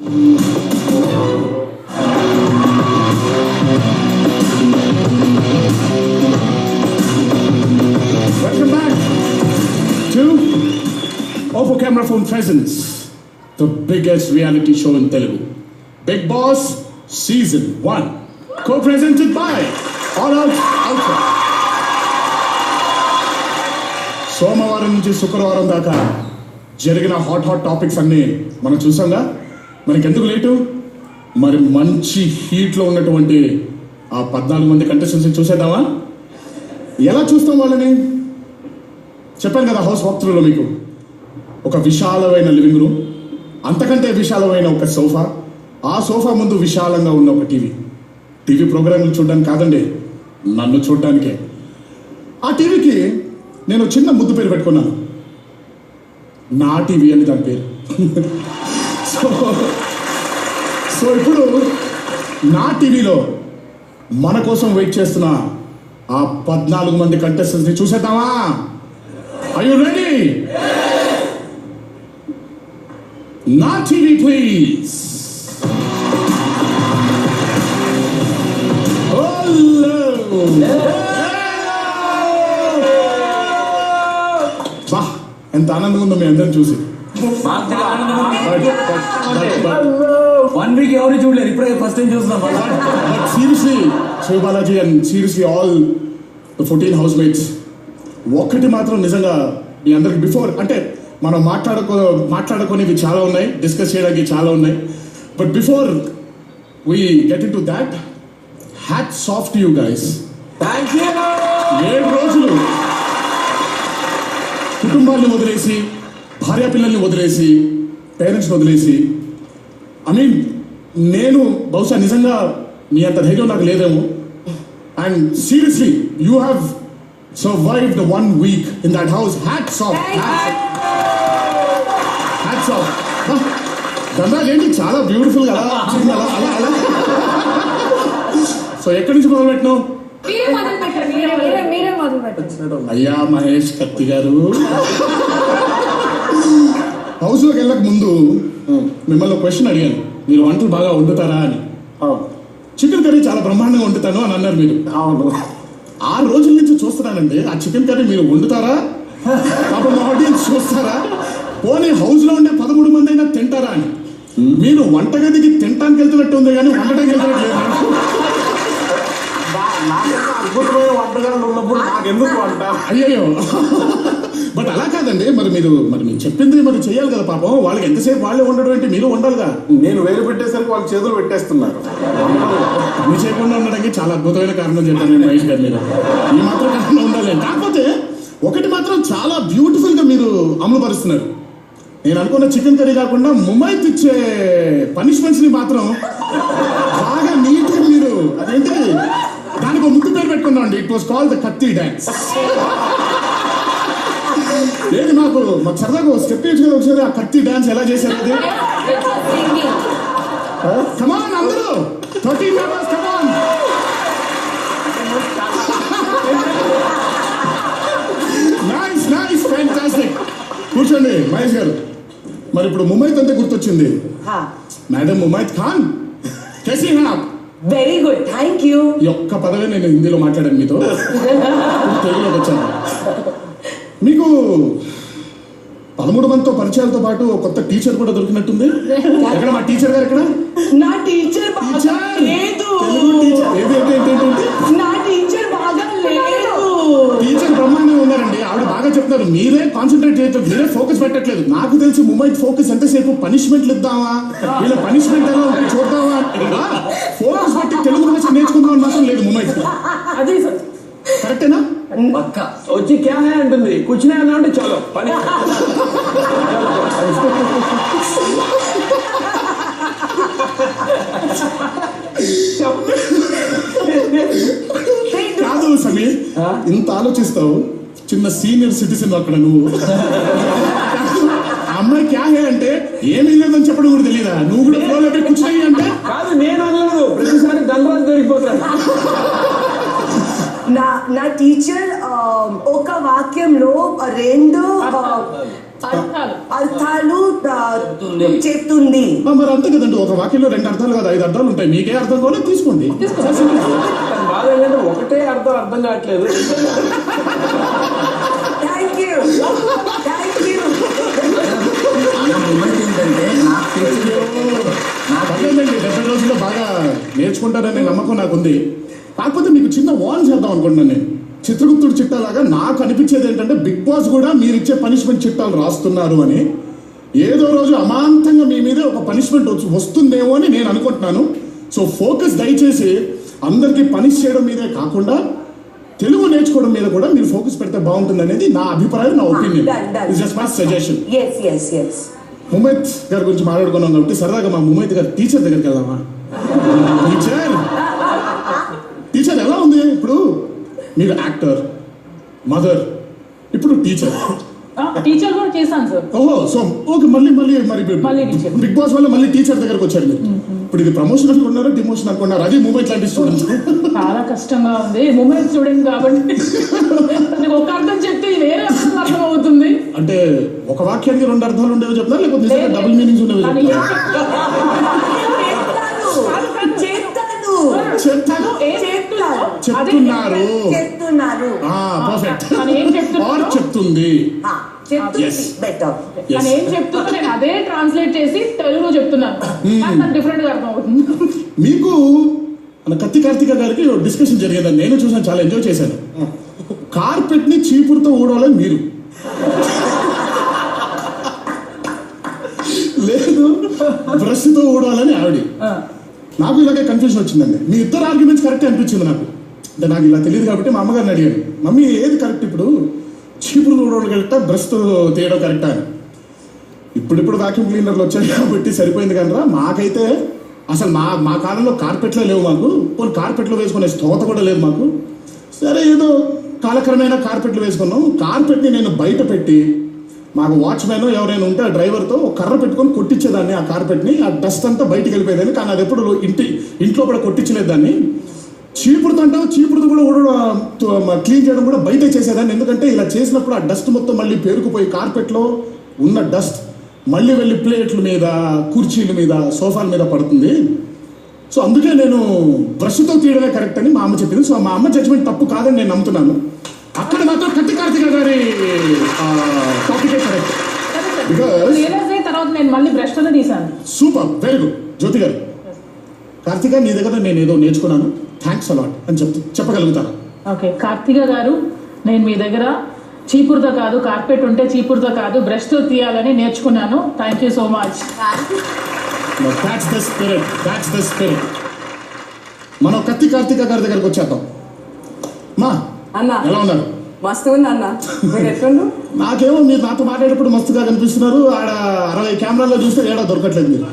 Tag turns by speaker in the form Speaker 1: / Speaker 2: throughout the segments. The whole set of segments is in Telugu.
Speaker 1: Welcome back to Oppo Camera Phone Presents, the biggest reality show in Telugu, Big Boss Season 1, co-presented by All Out Ultra. సోమవారం నుంచి శుక్రవారం దాకా జరిగిన హాట్ టాపిక్స్ అన్నీ మనం చూసాంగా. మనకి ఎందుకు లేటు, మరి మంచి హీట్లో ఉన్నటువంటి ఆ 14 మంది కంటెస్టెంట్స్ని చూసేద్దామా? ఎలా చూస్తాం వాళ్ళని? చెప్పాను కదా హౌస్ వాక్త్రూలో మీకు ఒక విశాలమైన లివింగ్ రూమ్, అంతకంటే విశాలమైన ఒక సోఫా, ఆ సోఫా ముందు విశాలంగా ఉన్న ఒక టీవీ ప్రోగ్రాంలు చూడడానికి కాదండి, నన్ను చూడడానికే. ఆ టీవీకి నేను చిన్న ముద్దు పేరు పెట్టుకున్నాను, నా టీవీ అని దాని పేరు. సో ఇప్పుడు నా టీవీలో మన కోసం వెయిట్ చేస్తున్న ఆ 14 మంది కంటెస్టెంట్స్ని చూసేద్దామా? Are you ready? నా టీవీ ప్లీజ్. బా, ఎంత ఆనందంగా ఉందో మీ అందరిని చూసి.
Speaker 2: 1 వీక్ ఎవరు చూడలేదు, ఇప్పుడే ఫస్ట్ టైం చూస్తున్నాం.
Speaker 1: But seriously, Shiv Balaji and seriously all the 14 housemates, ఒక్కటి మాత్రం నిజంగా మీ అందరికి బిఫోర్ అంటే మనం మాట్లాడుకునేవి చాలా ఉన్నాయి, డిస్కస్ చేయడానికి చాలా ఉన్నాయి. But before we get in to that, hats off to you guys.
Speaker 2: Thank you.
Speaker 1: 7 రోజులు కుటుంబాన్ని వదిలేసి, భార్య పిల్లల్ని వదిలేసి, పేరెంట్స్ని వదిలేసి, ఐ మీన్ నేను బహుశా నిజంగా మీ అంత ధైర్యం నాకు లేదేమో. And seriously you have survived the 1 week in that house. Hats off. Hats off. దండాలు ఏంటి చాలా బ్యూటిఫుల్ కదా. అలా సో ఎక్కడి నుంచి మొదలు పెట్టినావు? అయ్యా మహేష్ కత్తి గారు, హౌస్లోకి వెళ్ళక ముందు మిమ్మల్ని క్వశ్చన్ అడిగాను, మీరు వంటలు బాగా వండుతారా అని. చికెన్ కర్రీ చాలా బ్రహ్మాండంగా వండుతాను అని అన్నారు మీరు. అవును. 6 రోజుల నుంచి చూస్తున్నానండి ఆ చికెన్ కర్రీ మీరు వండుతారా, పాపం మా ఆడియన్స్ చూస్తారా, పోనీ హౌస్లో ఉండే 13 మంది అయినా తింటారా అని. మీరు వంటగదికి తినటానికి వెళ్తున్నట్టు ఉంది కానీ వండటానికి వెళ్తున్నట్లేదు.
Speaker 2: అద్భుతమైన వంటకాలు ఉన్నప్పుడు నాకు ఎందుకు వంట?
Speaker 1: అయ్యో, బట్ అలా కాదండి, మరి మీరు చెప్పింది మరి చేయాలి కదా. పాపం వాళ్ళకి ఎంతసేపు వాళ్ళే ఉండడం అంటే మీరు ఉండాలిగా.
Speaker 2: నేను వేలు పెట్టేసరికి వాళ్ళు చేతులు పెట్టేస్తున్నారు.
Speaker 1: పని చేయకుండా ఉండడానికి చాలా అద్భుతమైన కారణం చెప్పాను నేను మహేష్ గారు. మీరు ఈ మాత్రం కారణం ఉండాలి. కాకపోతే ఒకటి మాత్రం చాలా బ్యూటిఫుల్గా మీరు అమలు పరుస్తున్నారు. నేను అనుకున్న చికెన్ కర్రీ కాకుండా ముమైత్ ఇచ్చే పనిష్మెంట్స్ని మాత్రం బాగా నీట్గా మీరు అదేంటి దానికి ఒక ముద్దు పేరు పెట్టుకున్నాం అండి. ఇట్ వాస్ కాల్డ్ ద కత్తి డ్యాన్స్. ఏంటి మాకు సరదాగా స్టెప్ వేసుకొని ఒకసారి ఆ కత్తి డ్యాన్స్ ఎలా చేశారు అది? కమాన్ అందరూ 13 members, కమాన్. Nice fantastic. కూర్చోండి మహేష్ గారు. మరి ఇప్పుడు ముమైత్ అంతే గుర్తొచ్చింది. మేడం ముమైత్ ఖాన్, कैसी हैं आप?
Speaker 3: Very good, thank you.
Speaker 1: ఈ ఒక్క పదవే నేను హిందీలో మాట్లాడాను మీతో, తెలుగులోకి వచ్చాను. మీకు 13 మందితో పరిచయాలతో పాటు కొత్త టీచర్ కూడా దొరికినట్టుంది. ఎక్కడ మా టీచర్ గారు? ఎక్కడ
Speaker 3: నా టీచర్ లేదు. నా టీచర్ బాగా లేదు.
Speaker 1: టీచర్ బ్రహ్మాండంగా ఉన్నారండి, ఆవిడ బాగా చెప్తారు. మీరే కాన్సన్ట్రేట్ చేయట్లేదు, మీరే ఫోకస్ పెట్టట్లేదు. నాకు తెలిసి ముమైత్ ఫోకస్ ఎంతసేపు పనిష్మెంట్లు ఇద్దామా, వీళ్ళ పనిష్మెంట్ ఎలా ఉంటుంది చూద్దామా, ఫోకస్ పెట్టి తెలుగు భాష నేర్చుకుందాం అని మాత్రం లేదు ముమైత్.
Speaker 3: అదే సార్,
Speaker 1: కరెక్టేనా?
Speaker 2: పక్క వచ్చి క్యా హై అంటుంది, కూర్చునే అన్నా అంటే చలో పని. కాదు సమీర్, ఇంత ఆలోచిస్తావు, చిన్న సీనియర్ సిటిజన్ అక్కడ నువ్వు. అమ్మాయి క్యా హే అంటే ఏమీ లేదని చెప్పడం కూడా తెలియదా? నువ్వు కూడా ఫ్లోలో పెట్టి కూర్చోయి అంటే కాదు, నేను అనలేదు, ప్రతిసారి దండరాజు దొరికిపోతాను.
Speaker 3: నా టీచర్ ఒక వాక్యంలో 2 అర్థాలు చెప్తుంది.
Speaker 1: మరి అంతే కదండి, ఒక వాక్యంలో 2 అర్థాలు కాదు 5 అర్థాలు ఉంటాయి. మీకే అర్థం కావాలో తీసుకోండి.
Speaker 2: బాధ ఏంటంటే ఒకటే అర్థం కావట్లేదు.
Speaker 3: థ్యాంక్ యూ
Speaker 1: పర్లేదండి, 70 రోజుల్లో బాగా నేర్చుకుంటారనే నమ్మకం నాకు ఉంది. కాకపోతే మీకు చిన్న వార్న్ చేద్దాం అనుకుంటున్నాను నేను. చిత్రగుప్తుడు చిట్టాలాగా నాకు అనిపించేది ఏంటంటే బిగ్ బాస్ కూడా మీరు ఇచ్చే పనిష్మెంట్ చిట్టాలు రాస్తున్నారు అని. ఏదో రోజు అమాంతంగా మీ మీద ఒక పనిష్మెంట్ వస్తుందేమో అని నేను అనుకుంటున్నాను. సో ఫోకస్ దయచేసి అందరికీ పనిష్ చేయడం మీదే కాకుండా తెలుగు నేర్చుకోవడం మీద కూడా మీరు ఫోకస్ పెడితే బాగుంటుంది అనేది నా అభిప్రాయం, నా opinion. Just my suggestion. Mumaith గారి గురించి మాట్లాడుకున్నాం కాబట్టి సరదాగా మా ముమైత్ గారి టీచర్ దగ్గరికి వెళ్దామా? టీచర్ ఎలా ఉంది? ఇప్పుడు మీరు యాక్టర్, మదర్, ఇప్పుడు టీచర్.
Speaker 4: టీచర్ కూడా చేశాను సార్.
Speaker 1: ఓహో, సో ఓకే, మళ్ళీ
Speaker 4: మళ్ళీ teacher.
Speaker 1: బిగ్ బాస్ వల్ల మళ్ళీ టీచర్ దగ్గరకు వచ్చారు మీరు. ఇప్పుడు ఇది ప్రమోషన్ అనుకున్నారా, డిమోషన్ అనుకున్నారా? అది మూమెంట్ లాంటి స్టూడెంట్స్
Speaker 4: చాలా కష్టంగా ఉంది. మూమెంట్ స్టూడెంట్ కాబట్టి నాకు ఒక అర్థం చెప్తే వేరే అర్థం అవుతుంది.
Speaker 1: అంటే ఒక వాక్యానికి 2 అర్థాలు ఉండేవి చెప్తారా, లేకపోతే డబుల్ మీనింగ్స్ ఉండేవి
Speaker 3: చెప్తున్నారు.
Speaker 1: పర్ఫెక్ట్.
Speaker 4: ఏం చెప్తున్నారు?
Speaker 1: చెప్తుంది.
Speaker 4: నేను ఏం చెప్తున్నా నేను అదే ట్రాన్స్లేట్ చేసి తెలుగులో చెప్తున్నాను. నాకు డిఫరెంట్ గా అర్థం అవుతుంది.
Speaker 1: మీకు మన కత్తి కార్తిక గారికి డిస్కషన్ జరిగేదని నేను చూసాను, చాలా ఎంజాయ్ చేశాను. కార్పెట్ ని చీపురుతో ఊడవాలని మీరు, లేదు బ్రష్ తో ఊడవాలని ఆవిడ. నాకు ఇలాగే కన్ఫ్యూజన్ వచ్చిందండి. మీ ఇద్దరు ఆర్గ్యుమెంట్స్ కరెక్ట్ అనిపించింది నాకు. అంటే నాకు ఇలా తెలియదు కాబట్టి మా అమ్మగారిని అడిగాను, మమ్మీ ఏది కరెక్ట్, ఇప్పుడు చీపురు ఊడవడం కరెక్టా, బ్రష్తో తీయడం కరెక్టా అని. ఇప్పుడు వాక్యూమ్ క్లీనర్లు వచ్చాయి కాబట్టి సరిపోయింది కానీ మాకైతే అసలు మా కాలంలో కార్పెట్లో లేవు. మాకు కొన్ని కార్పెట్లో వేసుకునే స్తోత కూడా లేదు మాకు. సరే ఏదో కాలక్రమేణా కార్పెట్లు వేసుకున్నాం. కార్పెట్ని నేను బయట పెట్టి మాకు వాచ్మెన్ ఎవరైనా ఉంటే ఆ డ్రైవర్తో కర్ర పెట్టుకొని కొట్టించేదాన్ని ఆ కార్పెట్ని. ఆ డస్ట్ అంతా బయటికి వెళ్ళిపోయేదాన్ని. కానీ అది ఎప్పుడు ఇంట్లో కూడా కొట్టించలేదు దాన్ని. చీపుడుతో కూడా క్లీన్ చేయడం కూడా బయట చేసేదాన్ని. ఎందుకంటే ఇలా చేసినప్పుడు ఆ డస్ట్ మొత్తం మళ్ళీ పేరుకుపోయి కార్పెట్లో ఉన్న డస్ట్ మళ్ళీ వెళ్ళి ప్లేట్ల మీద, కుర్చీల మీద, సోఫాల మీద పడుతుంది. సో అందుకే నేను బ్రష్తో తీయడమే కరెక్ట్ అని మా అమ్మ చెప్పింది. సో మా అమ్మ జడ్జ్మెంట్ తప్పు కాదని నేను నమ్ముతున్నాను. అక్కడ మాత్రం కత్తి కార్తిక గారి టాపికే కరెక్ట్.
Speaker 4: తర్వాత నేను మళ్ళీ బ్రష్ తోనే తీసాను.
Speaker 1: Super, very good. జ్యోతి గారు, కార్తిక నీ దగ్గర నేను ఏదో నేర్చుకున్నాను, థ్యాంక్స్ అలాట్ అని చెప్పగలుగుతారా?
Speaker 4: ఓకే, కార్తిక గారు, నేను మీ దగ్గర చీపురుతో కాదు, కార్పెట్ ఉంటే చీపురుతో కాదు బ్రష్తో తీయాలని నేర్చుకున్నాను. Thank you so much.
Speaker 1: That's the spirit. మనం కత్తి కార్తిక గారి దగ్గరకు వచ్చేద్దాం. మా
Speaker 5: అన్న
Speaker 1: ఎలా ఉన్నారు?
Speaker 5: మస్తు ఉంది అన్న, మీరు ఎట్లుండు?
Speaker 1: నాకేమో మీరు నాతో మాట్లాడేటప్పుడు మస్తుగా కనిపిస్తున్నారు. ఆడ 60 కెమెరాల్లో చూస్తే ఏడా దొరకట్లేదు మీరు.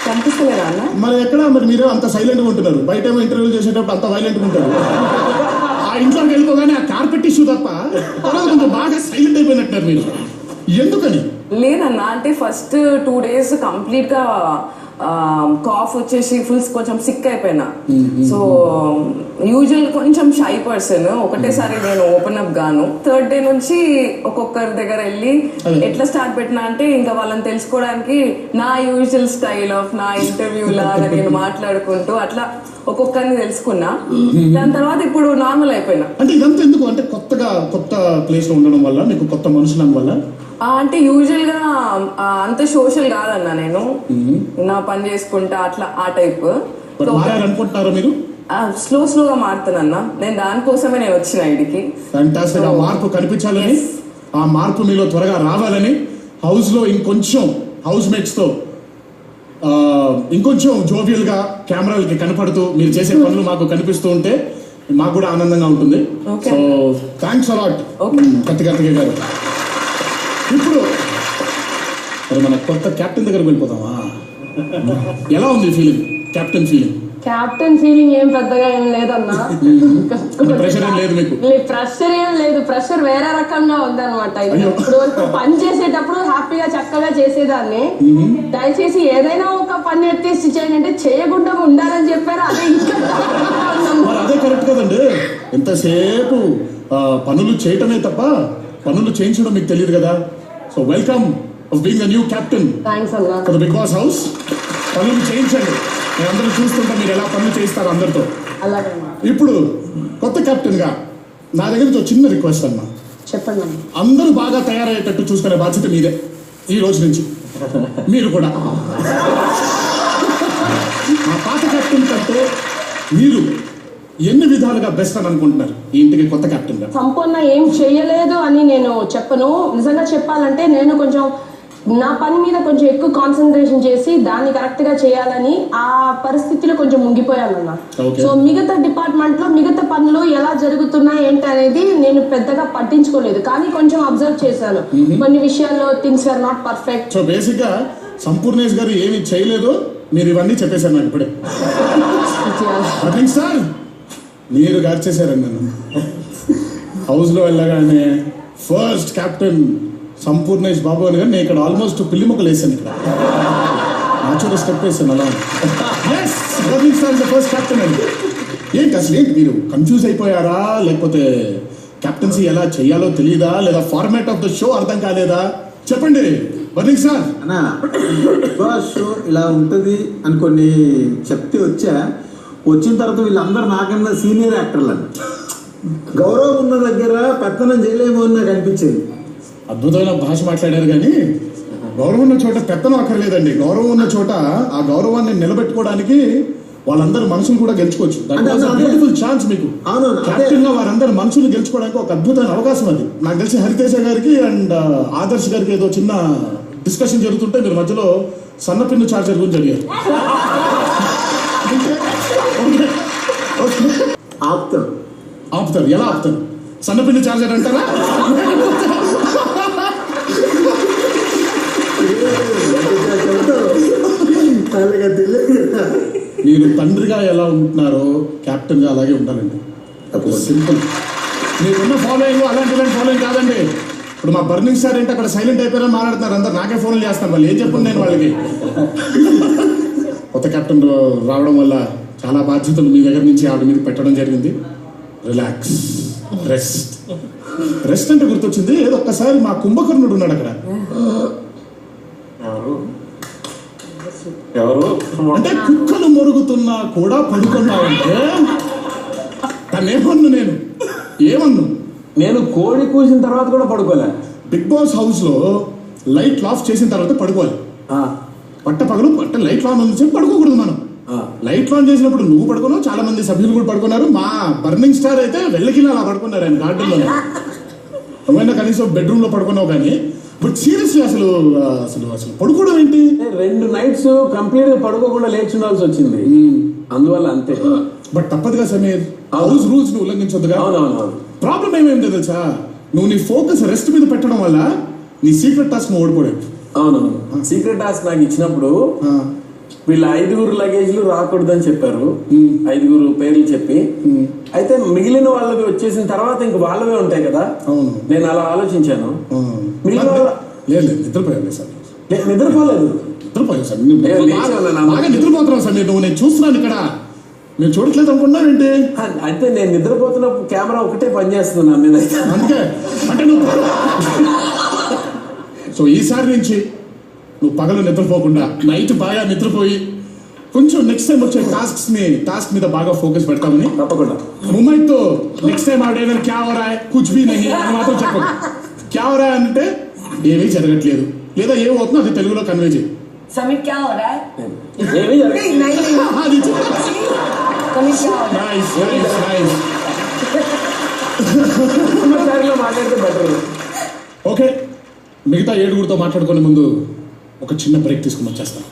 Speaker 5: కనిపిస్తలేరా అన్న?
Speaker 1: మరి ఎక్కడ మరి మీరే అంత సైలెంట్గా ఉంటున్నారు. బయట ఏమో ఇంటర్వ్యూ చేసేటప్పుడు అంత వైలెంట్గా ఉంటారు. ఆ ఇంట్లోకి వెళ్ళిపోగానే ఆ కార్పెట్ ఇష్యూ తప్ప కొంచెం బాగా సైలెంట్ అయిపోయినట్టున్నారు మీరు. ఎందుకని?
Speaker 5: లేదన్నా, అంటే ఫస్ట్ 2 days కంప్లీట్ గా కాఫ్ వచ్చేసి ఫుల్ కొంచెం సిక్ అయిపోయినా. సో యూజువల్ కొంచెం షై పర్సన్. ఒకటేసారి నేను ఓపెన్ అప్ గాను. 3rd day నుంచి ఒక్కొక్కరి దగ్గర వెళ్ళి ఎట్లా స్టార్ట్ పెట్టినా అంటే ఇంకా వాళ్ళని తెలుసుకోవడానికి నా యూజువల్ స్టైల్ ఆఫ్ నా ఇంటర్వ్యూ లాగా నేను మాట్లాడుకుంటూ అట్లా ఒక్కొక్కరిని తెలుసుకున్నా. దాని తర్వాత ఇప్పుడు నార్మల్ అయిపోయినా.
Speaker 1: అంటే ఇదంతా ఎందుకు? అంటే కొత్త ప్లేస్ లో ఉండడం వల్ల, మీకు కొత్త మనుషుల వల్ల?
Speaker 5: అంటే యూజువల్ గా అంత సోషల్ కాదన్నా, నేను నా పని చేసుకుంటా అట్లా ఆ టైప్.
Speaker 1: అనుకుంటున్నారా మీరు?
Speaker 5: స్లోగా మారుతానన్నా. నేను దానికోసమే నేను వచ్చిన ఇడికి.
Speaker 1: ఫ్యాంటాస్టిక్. ఆ మార్పు కనిపించాలని, ఆ మార్పు మీలో త్వరగా రావాలని, హౌస్ లో ఇంకొంచెం హౌస్ మేట్స్ తో ఇంకొంచెం జోవియల్ గా కెమెరాలకి కనపడుతూ మీరు చేసే పనులు మాకు కనిపిస్తూ ఉంటే మాకు కూడా ఆనందంగా ఉంటుంది. సో థ్యాంక్స్ అలాట్ కత్తి కార్తిక గారు. ఇప్పుడు మరి మన కొత్త కెప్టెన్ దగ్గరకు వెళ్ళిపోతామా? ఎలా ఉంది feeling, captain feeling?
Speaker 6: Captain feeling ఏం పెద్దగా ఏం లేదన్నా.
Speaker 1: ప్రెషర్ ఏం లేదు మీకు?
Speaker 6: ప్రెషర్ ఏం లేదు, ప్రెషర్ వేరే రకంగా ఉందన్నమాట. ఇప్పుడు వరకు పని చేసేటప్పుడు హ్యాపీగా చక్కగా చేసేదాన్ని. దయచేసి ఏదైనా ఒక పని ఎత్తేసి చేయండి అంటే చేయకుండా ఉండాలని చెప్పారు. అదే
Speaker 1: అదే కరెక్ట్ కదండి. ఎంతసేపు పనులు చేయటమే తప్ప పనులు చేయించడం మీకు తెలియదు కదా. So welcome of being the new captain
Speaker 6: thanks అన్న.
Speaker 1: For the Bigg Boss house. పనులు చేయించండి, నేను అందరూ చూస్తుంటా మీరు ఎలా పనులు చేయిస్తారు అందరితో.
Speaker 6: అలాగే అన్న.
Speaker 1: ఇప్పుడు కొత్త కెప్టెన్గా నా దగ్గర నుంచి ఒక చిన్న రిక్వెస్ట్ అమ్మా.
Speaker 6: చెప్పండి అన్న.
Speaker 1: అందరూ బాగా తయారయ్యేటట్టు చూసుకునే బాధ్యత మీదే ఈ రోజు నుంచి. మీరు కూడా మా పాత కెప్టెన్ కంటే మీరు ఎన్ని విధాలుగా బెస్ట్ అని అనుకుంటున్నారు ఈ ఇంటికి కొత్త కెప్టెన్గా?
Speaker 6: సంపూర్ణ ఏం చేయలేదు అని నేను చెప్పను. నిజంగా చెప్పాలంటే నేను కొంచెం నా పని మీద కొంచెం ఎక్కువ కాన్సన్ట్రేషన్ చేసి దాన్ని కరెక్ట్ గా చేయాలని ఆ పరిస్థితిలో కొంచెం ముగిపోయానన్న.
Speaker 1: Okay.
Speaker 6: సో మిగతా డిపార్ట్మెంట్ లో మిగతా పనులు ఎలా జరుగుతున్నాయి ఏంటి అనేది నేను పెద్దగా పట్టించుకోలేదు, కానీ కొంచెం అబ్జర్వ్ చేశాను. కొన్ని విషయాల్లో things are not perfect.
Speaker 1: So బేసిక్గా సంపూర్ణేష్ గారు ఏమి చేయలేదు, మీరు ఇవన్నీ చెప్పేశారు నాకు ఇప్పుడే. సార్ మీరు గారు చేశారండి నన్ను. హౌస్లో వెళ్ళగానే ఫస్ట్ కెప్టెన్ సంపూర్ణేష్ బాబు అని కానీ నేను ఇక్కడ ఆల్మోస్ట్ పిల్లి మొక్కలు వేసాను. ఇక్కడ నాచురల్ స్టెప్ వేసాను అలా. ఫస్ట్ కెప్టెన్ అండి. ఏంటి అసలు ఏంటి మీరు కన్ఫ్యూజ్ అయిపోయారా, లేకపోతే కెప్టెన్సీ ఎలా చేయాలో తెలియదా, లేదా ఫార్మాట్ ఆఫ్ ద షో అర్థం కాలేదా? చెప్పండి బర్నింగ్ సార్.
Speaker 2: అన్నా బిగ్ బాస్ షో ఇలా ఉంటుంది అని కొన్ని చెప్తే వచ్చిన తర్వాత వీళ్ళందరూ నాకన్నా సీనియర్ యాక్టర్లు అని గౌరవం ఉన్న దగ్గర పెత్తనం చేయలేమో అని నాకు అనిపించేది.
Speaker 1: అద్భుతమైన భాష మాట్లాడారు, కానీ గౌరవం ఉన్న చోట పెత్తనం అక్కర్లేదండి. గౌరవం ఉన్న చోట ఆ గౌరవాన్ని నిలబెట్టుకోవడానికి వాళ్ళందరూ మనుషులు కూడా గెలుచుకోవచ్చు. బ్యూటిఫుల్ ఛాన్స్ మీకు. కెప్టెన్ గా వారందరూ మనుషులు గెలుచుకోవడానికి ఒక అద్భుతమైన అవకాశం అది. నాకు తెలిసి హరితేజ గారికి అండ్ ఆదర్శ్ గారికి ఏదో చిన్న డిస్కషన్ జరుగుతుంటే మీరు మధ్యలో సన్నపిన్ను చార్జర్ గురించి అడిగారు. ఆపుతారు ఎలా ఆపుతారు? సన్నపిన్ను చార్జర్ అంటారా? మీరు తండ్రిగా ఎలా ఉంటున్నారో కెప్టెన్ గా అలాగే ఉండాలండి. సింపుల్. మీకున్న ఫాలోయింగ్ అలాంటి ఫాలోయింగ్ కాదండి. ఇప్పుడు మా బర్నింగ్ స్టార్ ఏంటి అక్కడ సైలెంట్ అయిపోయారని మాట్లాడుతున్నారు అందరు. నాకే ఫోన్లు చేస్తాను, వాళ్ళు ఏం చెప్పండి నేను వాళ్ళకి. కొత్త కెప్టెన్ రావడం వల్ల చాలా బాధ్యతలు మీ దగ్గర నుంచి ఆవిడ మీద పెట్టడం జరిగింది. రిలాక్స్, రెస్ట్ అంటే గుర్తొచ్చింది. ఏదో ఒక్కసారి మా కుంభకర్ణుడు ఉన్నాడు అక్కడ. అంటే కుక్కలు మొరుగుతున్నా కూడా పడుకున్నావంటే తనేమన్ను
Speaker 2: నేను కోడి కూసిన తర్వాత కూడా పడుకోలే.
Speaker 1: బిగ్ బాస్ హౌస్ లో లైట్ ఆఫ్ చేసిన తర్వాత పడుకోవాలి. పగలు లైట్ ఆన్ ఉంది చెప్పి పడుకోకూడదు మనం. లైట్ ఆన్ చేసినప్పుడు నువ్వు పడుకున్నావు, చాలా మంది సభ్యులు కూడా పడుకున్నారు. మా బర్నింగ్ స్టార్ అయితే వెళ్ళకిలా అలా పడుకున్నారు ఆయన గార్డెన్ లో. నువ్వైనా కనీసం బెడ్రూమ్ లో పడుకున్నావు, కానీ బట్ సీరియస్లీ అసలు పడుకోవడం ఏంటి?
Speaker 2: 2 nights కంప్లీట్ గా పడుకోకుండా లేచి ఉండాల్సి వచ్చింది. అందువల్ల అంతే.
Speaker 1: బట్ తప్పదుగా సమీర్, హౌస్ రూల్స్ ని ఉల్లంఘించొద్దుగా. ప్రాబ్లం ఏమేమి తెలుసా, నువ్వు నీ ఫోకస్ రెస్ట్ మీద పెట్టడం వల్ల నీ సీక్రెట్ టాస్క్ ఓడిపోయావు.
Speaker 2: అవునవును. సీక్రెట్ టాస్క్ నాకు ఇచ్చినప్పుడు వీళ్ళ 5 లగేజ్లు రాకూడదని చెప్పారు. 5 పేర్లు చెప్పి, అయితే మిగిలిన వాళ్ళకి వచ్చేసిన తర్వాత ఇంక వాళ్ళవే ఉంటాయి కదా.
Speaker 1: అవును,
Speaker 2: నేను అలా ఆలోచించాను.
Speaker 1: లేదు నిద్రపోయాను సార్.
Speaker 2: నిద్రపోలేదు
Speaker 1: సార్, బాగా నిద్రపోతున్నావు సార్ నువ్వు. నేను చూస్తున్నాను ఇక్కడ, నేను చూడట్లేదు అనుకున్నా ఏంటి?
Speaker 2: అయితే నేను నిద్రపోతున్నప్పుడు కెమెరా ఒకటే పనిచేస్తుంది నా మీద.
Speaker 1: అందుకే అంటే నువ్వు సో ఈసారి నుంచి నువ్వు పగలు నిద్రపోకుండా నైట్ బాగా నిద్రపోయి కొంచెం నెక్స్ట్ టైం వచ్చే టాస్క్ మీద బాగా ఫోకస్ పెడతామని.
Speaker 2: తప్పకుండా
Speaker 1: ముంబైతో నెక్స్ట్ టైం ఆవిడ క్యా హో రా హై కుచ్ భీ నహీ అని మాత్రం చెప్పదు. క్యా హో రా హై అంటే ఏమీ జరగట్లేదు, లేదా ఏమవుతుందో అది తెలుగులో కన్వే చేయి.
Speaker 3: समीर क्या हो रहा है?
Speaker 2: ఏమీ
Speaker 3: नहीं नहीं समीर क्या हो रहा है?
Speaker 2: నైస్ మాట్లాడితే బెటర్.
Speaker 1: ఓకే, మిగతా 7 మాట్లాడుకునే ముందు ఒక చిన్న బ్రేక్ తీసుకుని వచ్చేస్తాను.